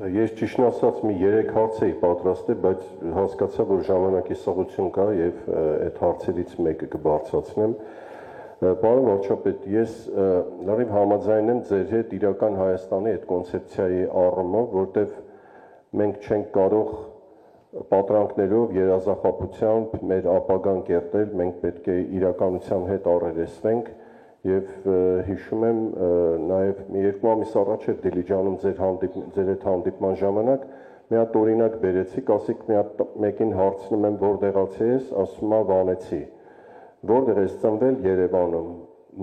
Ես ճիշտն ասած մի 3 հարց էի պատրաստել, բայց հասկացա, որ ժամանակի սղություն կա եւ այդ հարցերից մեկը կբարձրացնեմ։ Պարոն վարչապետ, ես լրիվ համաձայն եմ ձեր հետ իրական Հայաստանի այդ կոնցեպցիայի առումով, որտեղ մենք չենք կարող պատրանքներով, երազախապությամբ մեր ապագան կերտել, մենք պետք է իրականության հետ առերեսվենք եւ հիշում եմ նաեւ մի 2 ամիս առաջ էր Դիլիջանում ձեր հետ հանդիպման ժամանակ մի հատ օրինակ բերեցիք, ասիք մեկին հարցնում եմ որտեղացի ես, ասում է Վանեցի, որտեղ ես ծնվել Երևանում,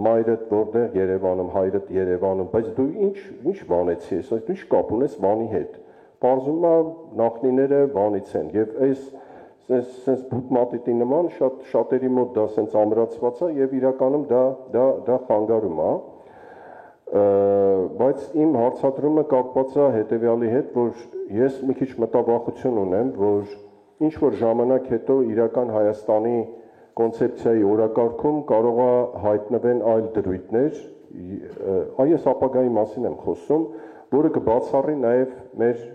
մայրդ որտեղ Երևանում, հայրդ Երևանում, բայց դու ինչ Վանեցի ես, դու ինչ կապ ունես Վանի հետ, պարզում է նախնիները Վանից են եւ այս բուտմատիտի նման շատերի մոտ դա սենց ամրացված է եւ իրականում դա խանգարում է, բայց իմ հարցադրումը կապված է հետեւյալի հետ, որ ես մի քիչ մտավախություն ունեմ, որ ինչ որ ժամանակ հետո իրական Հայաստանի կոնցեպցիայի օրակարգում կարող է հայտնվեն այլ դրույթներ, այս ապագայի մասին եմ խոսում, որը կբացառի նաեւ մեր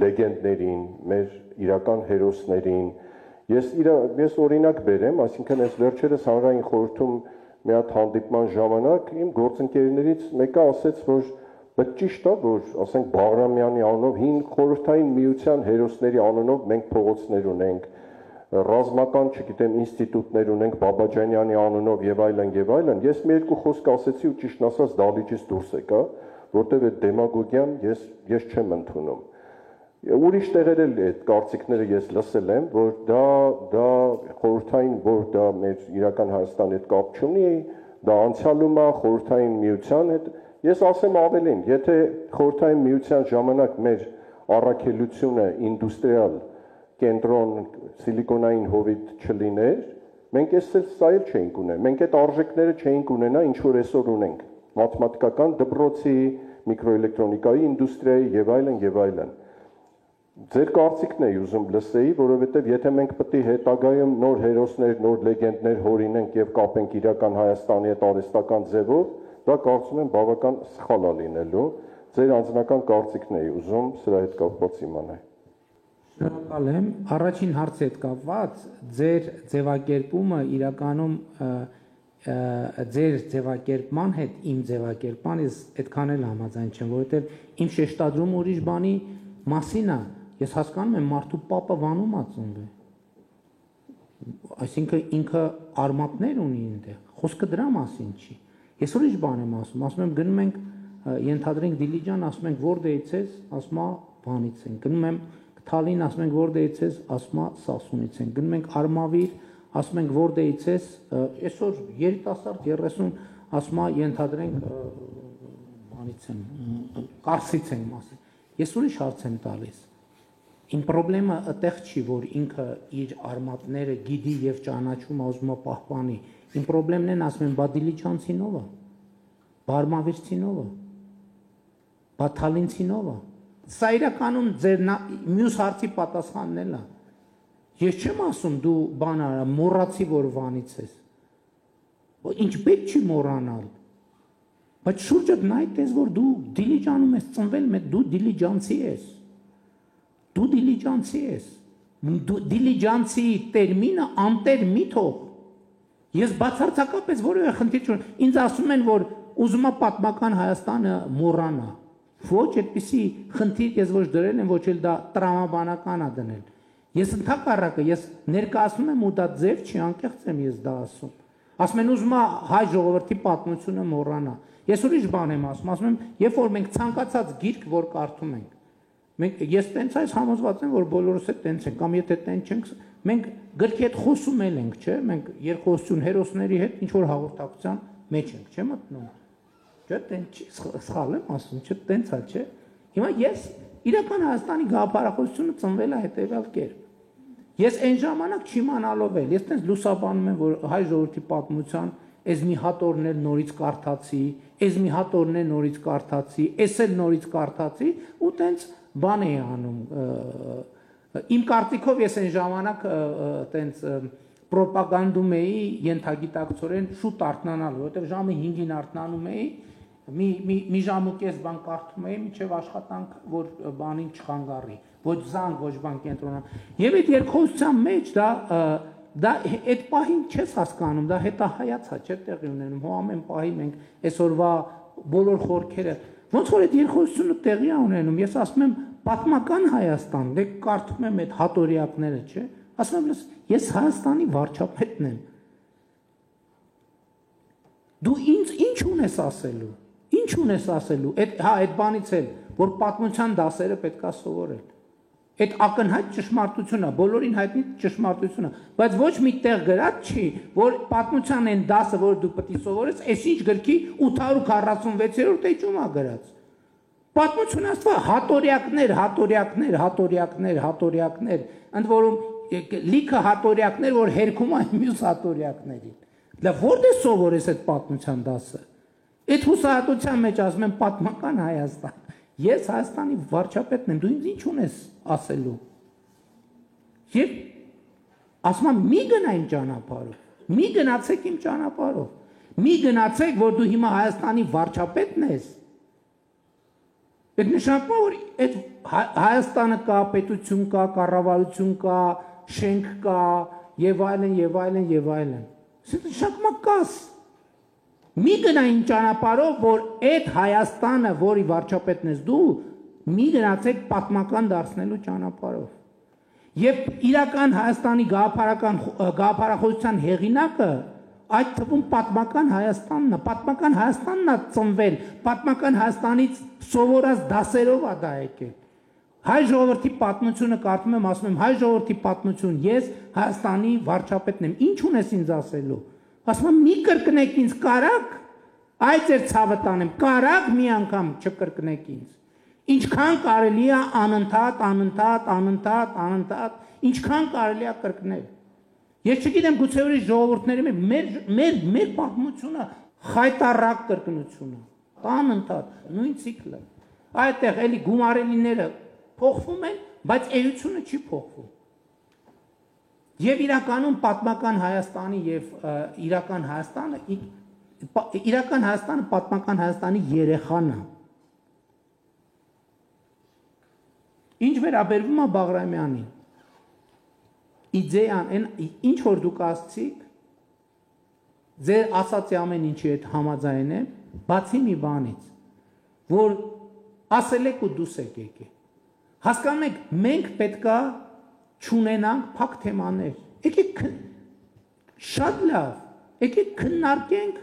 լեգենդներին, մեր իրական հերոսներին, ես օրինակ բերեմ, այսինքն այս վերջերս հանրային խորհրդում մի հատ հանդիպման ժամանակ իմ գործընկերներից մեկը ասեց, որ բայց ճիշտ է, որ ասենք Բաղրամյանի անունով հին խորհրդային միության հերոսների անունով մենք փողոցներ ունենք, ռազմական, չգիտեմ, ինստիտուտներ ունենք Բաբաջանյանի անունով եւ այլն, ես մի երկու խոսք ասեցի ու ճիշտ ասած դալիճից դուրս եկա, որտեղ այդ դեմագոգիան ես չեմ ընդունում։ Ուրիշ տեղեր էլ այդ կարծիքները ես լսել եմ, որ դա խորհրդային, որ դա մեր իրական Հայաստանի հետ կապ չունի, դա անցյալում է խորհրդային միության հետ։ Ես ասեմ ավելին, եթե խորհրդային միության ժամանակ մեր առաքելությունը ինդուստրիալ կենտրոն սիլիկոնային հովիտ չլիներ, մենք սա էլ չէինք ունենա, մենք այդ արժեքները չէինք ունենա, ինչ որ այսօր ունենք, մաթեմատիկական դպրոցի, միկրոէլեկտրոնիկայի ինդուստրիայի եւ այլն։ Ձեր կարծիքն էի ուզում լսեի, որովհետև եթե մենք պետք է հետագայում նոր հերոսներ, նոր լեգենդներ հորինենք եւ կապենք իրական Հայաստանի հետ արհեստական ձևով, դա կարծում եմ բավական սխալ է լինելու։ Ձեր անձնական կարծիքն էի ուզում սրա հետ կապված իմանալ։ Շնորհակալ եմ։ Առաջին հարցի հետ կապված ձեր ձևակերպումը իրականում ձեր ձևակերպման հետ իմ ձևակերպման ես այդքան էլ համաձայն չեմ, որովհետև իմ շեշտադրումը ուրիշ բանի մասին է։ Ես հասկանում եմ մարդու պապը Վանում է ծնվել։ Այսինքն ինքը արմատներ ունի այնտեղ։ Խոսքը դրա մասին չի։ Ես ուրիշ բան եմ ասում եմ գնում ենք ենթադրենք Դիլիջան, ասում ենք որտեղից ես, ասում է Վանից են։ Գնում եմ Թալին, ասում ենք որտեղից ես, ասում է Սասունից են։ Գնում ենք Արմավիր, ասում ենք որտեղից ես, այսօր երիտասարդ 30 ասում է ենթադրենք Վանից եմ, Կարսից եմ ասում։ Ես ուրիշ հարց եմ տալիս։ Իմ խնդրեմը այդտեղ չի, որ ինքը իր արմատները գիտի եւ ճանաչում է, ուզում է պահպանի։ Իմ խնդրեմն են ասում են, բա Դիլիջանցինով է, Բարմավիրցինով է, բա Թալինցինով է։ Սա իրականում ձեր մյուս հարցի պատասխանն էլ է։ Ես չեմ ասում դու բան արա, մոռացի որ Վանից ես։ Ինչ պետք չի մոռանալ։ Բայց շուրջդ նայ տես որ դու Դիլիջանում ես ծնվել, դու դիլիջանցի ես։ Դու դիլիջանցի ես։ Դիլիջանցի տերմինը անտեր մի թող։ Ես բացարձակապես որևէ խնդիր չունեմ։ Ինձ ասում են որ ուզում է պատմական Հայաստանը մոռանա։ Ոչ այդպիսի խնդիր ես ոչ դրել եմ, ոչ էլ դա տրամաբանական է դնել։ Ես ընդհակառակը ես ներկայացնում եմ ու դա ձև չի, անկեղծ եմ ես դա ասում։ Ասում են ուզում է հայ ժողովրդի պատմությունը մոռանա։ Ես ուրիշ բան եմ ասում եմ, երբ որ մենք ցանկացած գիրք որ կարդում ենք, ես տենց այս համոզված եմ, որ բոլորս էլ տենց ենք, կամ եթե տենց չենք, մենք գրքի հետ խոսում ենք, չէ՞, մենք երկխոսություն հերոսների հետ ինչ որ հաղորդակցության մեջ ենք, չէ՞ մտնում։ Չէ՞ տենց չի, սխալ եմ ասում, չէ՞ տենց է, չէ՞։ Հիմա ես իրական Հայաստանի գաղափարախոսությունը ծնվել է հետևյալ կերպ։ Ես այն ժամանակ չիմանալով էլ, ես տենց լուսաբանում եմ, որ հայ ժողովրդի պատմության այս մի հատորն էլ նորից կարդացի, այս մի հատորն էլ նորից կարդացի, այս էլ նորից կարդացի ու տենց բան էի անում։ Իմ կարծիքով ես այն ժամանակ տենց պրոպագանդում էի ենթագիտակցորեն շուտ արթնանալ, որովհետև ժամը 5-ին արթնանում էի մի ժամ ու կես բան կարդում էի, մինչև աշխատանք, որ բանին չխանգարի, ոչ զանգ, ոչ բան կենտրոնան։ Եվ այդ երկխոսության մեջ դա այդ պահին չես հասկանում, դա հետահայացա չէ տեղի ունենում, հո ամեն պահի մենք այսօրվա բոլոր խորքերը, ոնց որ այդ երկխոսությունը տեղի է ունենում, ես ասում եմ պատմական Հայաստան, դե կարդում եմ այդ հատորյակները, չէ, ասում եմ ես Հայաստանի վարչապետն եմ։ Դու ինչ ունես ասելու։ Ինչ ունես ասելու։ Այդ բանից էլ, որ պատմության դասերը պետքա սովորել։ Այդ ակնհայտ ճշմարտությունը, բոլորին հայտնի ճշմարտությունը, բայց ոչ մի տեղ գրած չի, որ պատմության այն դասը, որ դու պետք է սովորես, այսինչ գրքի 846-րդ էջում է գրած։ Պատմությունը ասવા հատորյակներ, ընդ որում լիքը հատորյակներ, որ հերքում են մյուս հատորյակներին։ Լավ, որտե՞ղ սովորես այդ պատմության դասը։ Այդ հուսահատության մեջ ասում եմ պատմական Հայաստան։ Ես Հայաստանի վարչապետն եմ, դու ինձ ինչ ունես ասելու։ Եվ ասում եմ մի գնա իմ ճանապարհով, մի գնացեք իմ ճանապարհով, մի գնացեք, որ դու հիմա Հայաստանի վարչապետն ես։ Այդ նշանակում է, որ այդ Հայաստանը կա, պետություն կա, կառավարություն կա, շենք կա, եւ այլն։ Սա նշանակում է կաս։ Մի գնա իմ ճանապարհով, որ այդ Հայաստանը, որի վարչապետն ես դու, մի գնացեք պատմական դարձնելու ճանապարհով։ Եվ իրական Հայաստանի գաղափարախոսության հեղինակը այդ թվում պատմական Հայաստանն է ծնվել, պատմական Հայաստանից սովորած դասերով է դա եկել։ Հայ ժողովրդի պատմությունը կարդում եմ, ասում եմ հայ ժողովրդի պատմություն, ես Հայաստանի վարչապետն եմ, ինչ ունես ինձ ասելու։ Ասում եմ մի կրկնեք ինձ կարակ, այ ձեր ցավը տանեմ, կարակ մի անգամ չկրկնեք ինձ։ Ինչքան կարելի է անընդհատ, ինչքան կարելի է կրկնել։ Ես չգիտեմ, գուցե ուրիշ ժողովուրդների մեր պատմությունը խայտառակ կրկնությունը, անընդհատ, նույն ցիկլը։ Այդտեղ էլի գումարելիները փոխվում են, բայց էությունը չի փոխվում։ Եվ իրականում պատմական Հայաստանի եւ իրական Հայաստանը պատմական Հայաստանի երեխան է։ Ինչ վերաբերվում է Բաղրամյանին, իդեան, ինչ որ դուք ասցիք, ձեր ասացի ամեն ինչի հետ համաձայն եմ, բացի մի բանից, որ ասել եք ու դուս եք եկեք։ Հասկանում եք, մենք պետքա չունենանք փակ թեմաներ։ Եկեք շատ լավ, եկեք քննարկենք,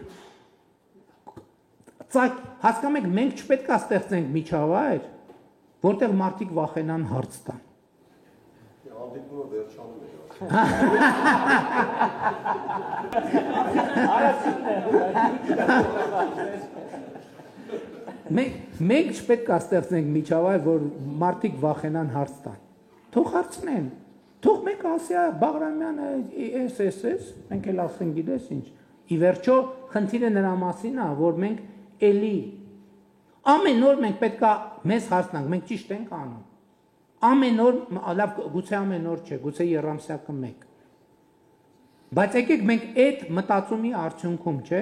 հասկանում եք, մենք չպետք է ստեղծենք միջավայր, որտեղ մարդիկ վախենան հարց տան։ Հանդիպումը վերջանում է։ Մենք չպետք է ստեղծենք միջավայր, որ մարդիկ վախենան հարց տան։ Թող հարցնեն, թող մեկ ասի Բաղրամյանը էս, մենք էլ ասենք գիտես ինչ։ Ի վերջո խնդիրը նրա մասին է, որ մենք էլի ամեն օր մենք պետք է մեզ հարցնանք, մենք ճիշտ ենք անում։ Ամեն օր, լավ, գուցե ամեն օր չէ, գուցե երամսյակը մեկ։ Բայց եկեք մենք այդ մտածումի արդյունքում, չէ,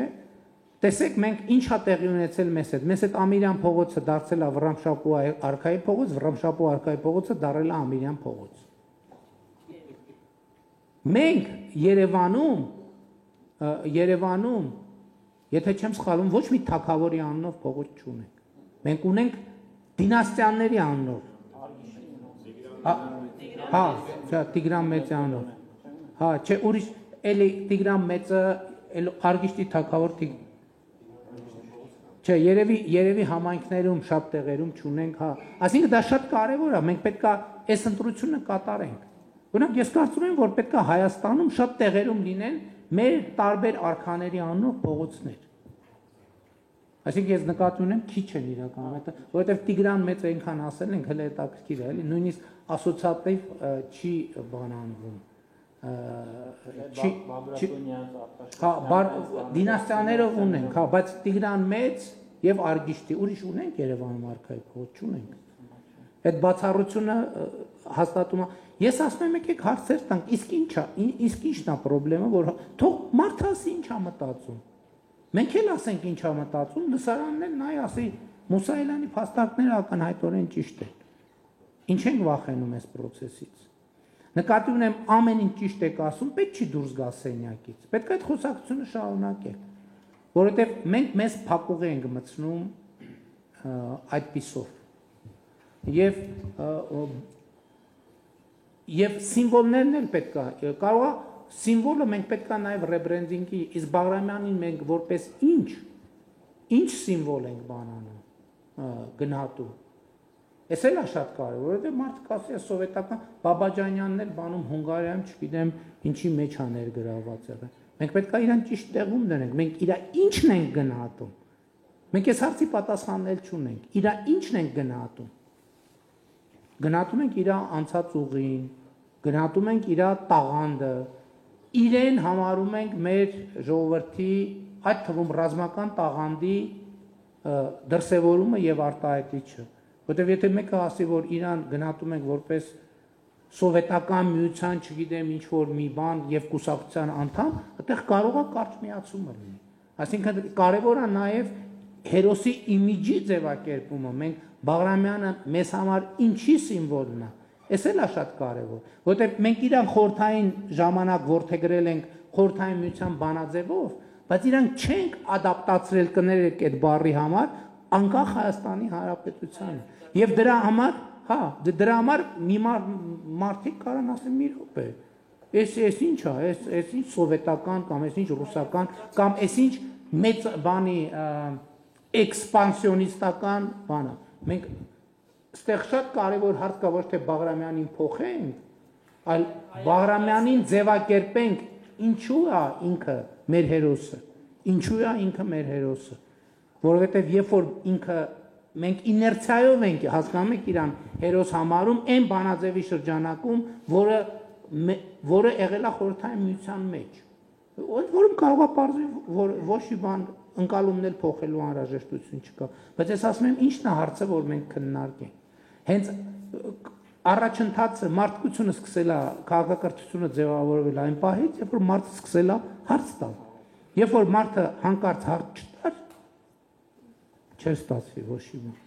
տեսեք մենք ինչ է տեղի ունեցել մեզ հետ Ամիրյան փողոցը դարձել է Վռամշապուհ արքայի փողոց, Վռամշապուհ արքայի փողոցը դարձել է Ամիրյան փողոց։ Մենք Երևանում, եթե չեմ սխալվում, ոչ մի թագավորի անունով փողոց չունենք։ Մենք ունենք դինաստիաների անունով։ Հա, Տիգրան Մեծի անունով։ Հա, չէ, ուրիշ էլի Տիգրան Մեծը Արգիշտի թագավոր Չէ, երևի համայնքներում շատ տեղերում չունենք, հա։ Այսինքն դա շատ կարևոր է, մենք պետք է այս ընտրությունը կատարենք։ Օրինակ ես կարծում եմ, որ պետք է Հայաստանում շատ տեղերում լինեն մեր տարբեր արքաների անունով փողոցներ։ Այսինքն ես նկատի ունեմ քիչ են իրականում, որովհետև Տիգրան Մեծը այնքան ասել ենք, հələ հետաքրքիր է, էլի, նույնիսկ ասոցիատիվ չի բանանվում։ Հա, դինաստիաներով ունենք, հա, բայց Տիգրան Մեծ եւ Արգիշտի ուրիշ ունենք Երևանում արքայի փողոց չունենք։ Այդ բացառությունը հաստատում է։ Ես ասում եմ եկեք հարցեր տանք, իսկ ինչն է խնդրեմը, որ թող մարդը ասի ինչ է մտածում։ Մենք էլ ասենք ինչ ա մտածում, լսարանն էլ նայ ասի Մուսայելյանի փաստարկները ակնհայտորեն ճիշտ են։ Ինչ ենք վախենում այս process-ից։ Նկատի ունեմ ամեն ինչ ճիշտ եք ասում, պետք չի դուրս գա սենյակից։ Պետք է այդ խոսակցությունը շարունակել, որովհետև մենք մեզ փակուղի ենք մտցնում այդպիսով։ Եվ սիմվոլներն էլ պետք է, կարող է սիմվոլը մենք պետք է նաև ռեբրենդինգի, իսկ Բաղրամյանին մենք որպես ինչ սիմվոլ ենք բանանում գնահատում։ Էս էլ է շատ կարևոր, որովհետև մարդը կասի է սովետական Բաբաջանյանն էլ բանում Հունգարիայում, չգիտեմ, ինչի մեջ է ներգրաված եղել։ Մենք պետք է իրան ճիշտ տեղում դնենք, մենք իր ինչն ենք գնահատում։ Մենք այս հարցի պատասխաննել չունենք։ Իր ինչն ենք գնահատում։ Գնահատում ենք իր անցած ուղին, գնահատում ենք իր տաղանդը, իրեն համարում ենք մեր ժողովրդի, այդ թվում ռազմական տաղանդի դրսևորումը եւ արտահայտիչը։ Որտեւ եթե մեկը ասի, որ իրան գնահատում ենք որպես սովետական միության, չգիտեմ, ինչ որ մի բան եւ կուսակցության անդամ, այդտեղ կարող է կարճ միացումը լինի։ Այսինքն կարևոր է նաեւ հերոսի իմիջի ձևակերպումը։ Մենք Բաղրամյանը մեզ համար ինչի սիմվոլն է։ Էս էլ է շատ կարևոր, որտեղ մենք իրան խորհրդային ժամանակ որդեգրել ենք խորհրդային միության բանաձևով, բայց իրանք չենք ադապտացրել կներեք այդ բառի համար անկախ Հայաստանի Հանրապետությանը։ Եվ դրա համար մի մարդիկ կարան ասեն մի րոպե։ Էս ինչ է, էս ինչ սովետական կամ էս ինչ ռուսական կամ էս ինչ մեծ բանի էքսպանսիոնիստական բանը։ Մենք այստեղ շատ կարևոր հարց կա, ոչ թե Բաղրամյանին փոխենք, այլ Բաղրամյանին ձևակերպենք, ինչու է ինքը մեր հերոսը, ինչու է ինքը մեր հերոսը, որովհետև երբ որ ինքը մենք իներցիայով ենք, հասկանում եք իրան հերոս համարում այն բանաձևի շրջանակում, որը եղել է խորհրդային միության մեջ, որում կարող է պարզվել, որ ոչ մի բան ընկալումներ փոխելու անհրաժեշտություն չկա, բայց ես ասում եմ, ինչն է հարցը, որ մենք քննարկենք։ Հենց առաջընթացը մարդկությունը սկսել է քաղաքակրթությունը ձևավորվել այն պահից, երբ որ մարդը սկսել է հարց տալ։ Երբ որ մարդը հանկարծ հարց չտար, չէր ստացվի ոչ մի բան։